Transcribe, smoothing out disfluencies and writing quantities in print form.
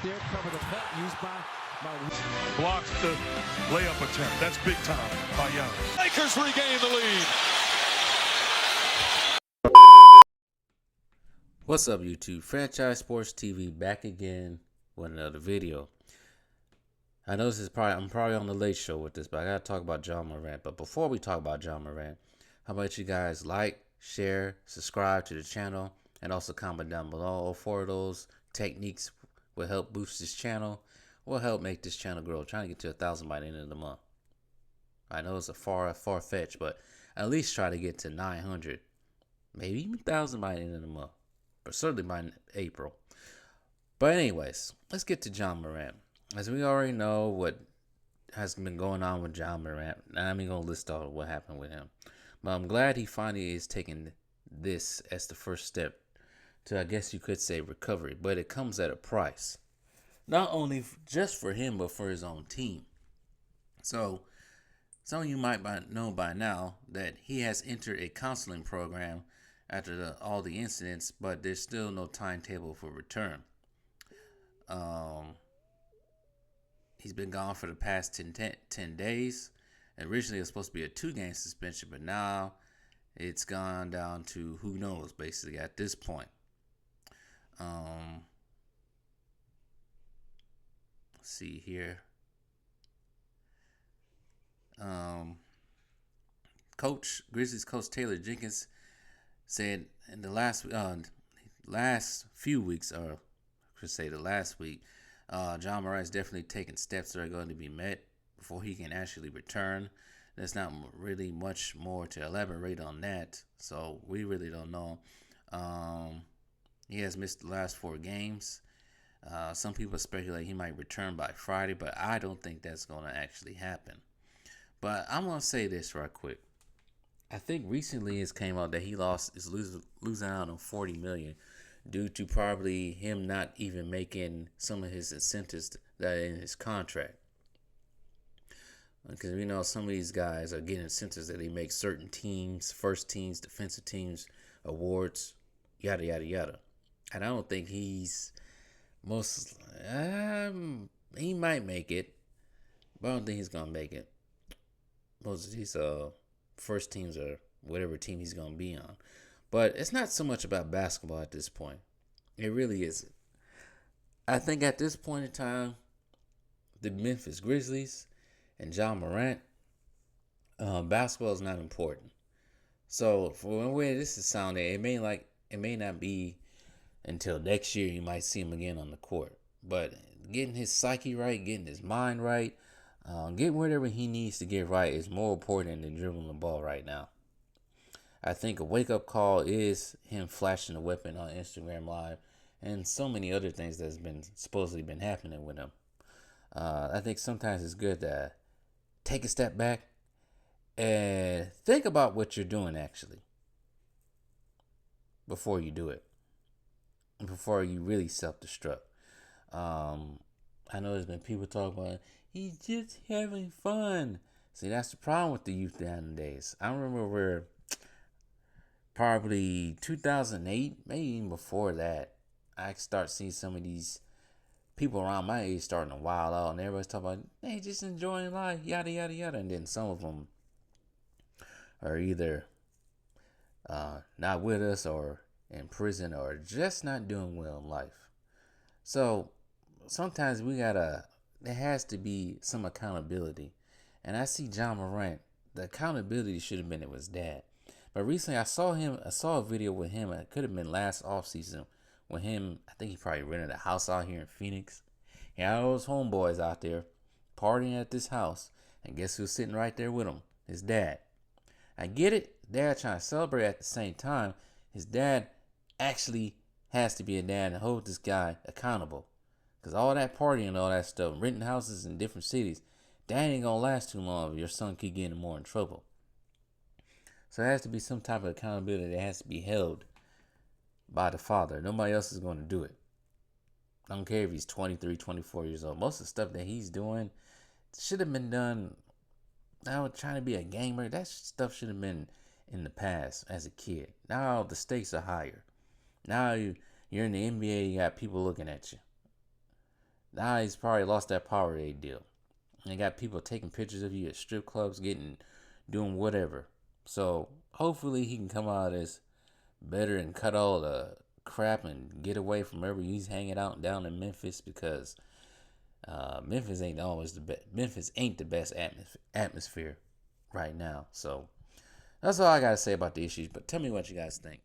there, cover the cut used by Blocks the layup attempt. That's big time by Giannis. Lakers regain the lead. What's up, YouTube? Franchise Sports TV back again with another video. I know I'm probably on the late show with this, but I gotta talk about John Morant. But before we talk about John Morant, how about you guys like, share, subscribe to the channel, and also comment down below. All four of those techniques will help boost this channel, will help make this channel grow. I'm trying to get to 1,000 by the end of the month. I know it's a far fetch, but at least try to get to 900, maybe even 1,000 by the end of the month, but certainly by April. But anyways, let's get to John Morant. As we already know what has been going on with John Morant, I'm even going to list out what happened with him. But I'm glad he finally is taking this as the first step to, I guess you could say, recovery. But it comes at a price. Not only just for him, but for his own team. So, some of you might know by now that he has entered a counseling program after all the incidents, but there's still no timetable for return. He's been gone for the past 10 days. Originally, it was supposed to be a 2-game suspension, but now it's gone down to who knows, basically, at this point. Let's see here. Grizzlies coach Taylor Jenkins said in the last few weeks, or I should say the last week, John Morant is definitely taking steps that are going to be met before he can actually return. There's not really much more to elaborate on that, so we really don't know. He has missed the last 4 games. Some people speculate he might return by Friday, but I don't think that's going to actually happen. But I'm going to say this right quick. I think recently it came out that he is losing out on $40 million due to probably him not even making some of his incentives that are in his contract. Because we know some of these guys are getting incentives that they make certain teams, first teams, defensive teams, awards, yada, yada, yada. And I don't think he's he might make it, but I don't think he's going to make it. Most of these first teams or whatever team he's going to be on. But it's not so much about basketball at this point. It really isn't. I think at this point in time, the Memphis Grizzlies and John Morant, basketball is not important. So for one way this is sounding, it may not be until next year you might see him again on the court. But getting his psyche right, getting his mind right, getting whatever he needs to get right is more important than dribbling the ball right now. I think a wake-up call is him flashing a weapon on Instagram Live and so many other things that's been supposedly been happening with him. I think sometimes it's good to take a step back and think about what you're doing actually before you do it, before you really self-destruct. I know there's been people talking about he's just having fun. See, that's the problem with the youth nowadays. I remember where probably 2008, maybe even before that, I start seeing some of these people around my age starting to wild out, and everybody's talking about, hey, just enjoying life, yada, yada, yada. And then some of them are either not with us or in prison or just not doing well in life. So sometimes there has to be some accountability. And I see John Morant, the accountability should have been with his dad. But recently I saw a video with him, it could have been last offseason, with him, I think he probably rented a house out here in Phoenix. He had all those homeboys out there partying at this house. And guess who's sitting right there with him? His dad. I get it. Dad trying to celebrate at the same time. His dad actually has to be a dad and hold this guy accountable. Because all that partying and all that stuff, renting houses in different cities, that ain't going to last too long if your son keep getting more in trouble. So there has to be some type of accountability that has to be held by the father. Nobody else is going to do it. I don't care if he's 23, 24 years old. Most of the stuff that he's doing should have been done. Now trying to be a gamer, that stuff should have been in the past as a kid. Now the stakes are higher. Now you're in the NBA, you got people looking at you. Now he's probably lost that Powerade deal. And they got people taking pictures of you at strip clubs, doing whatever. So hopefully he can come out as better and cut all the crap and get away from wherever he's hanging out down in Memphis, because Memphis ain't always the best. Memphis ain't the best atmosphere right now. So that's all I gotta say about the issues. But tell me what you guys think.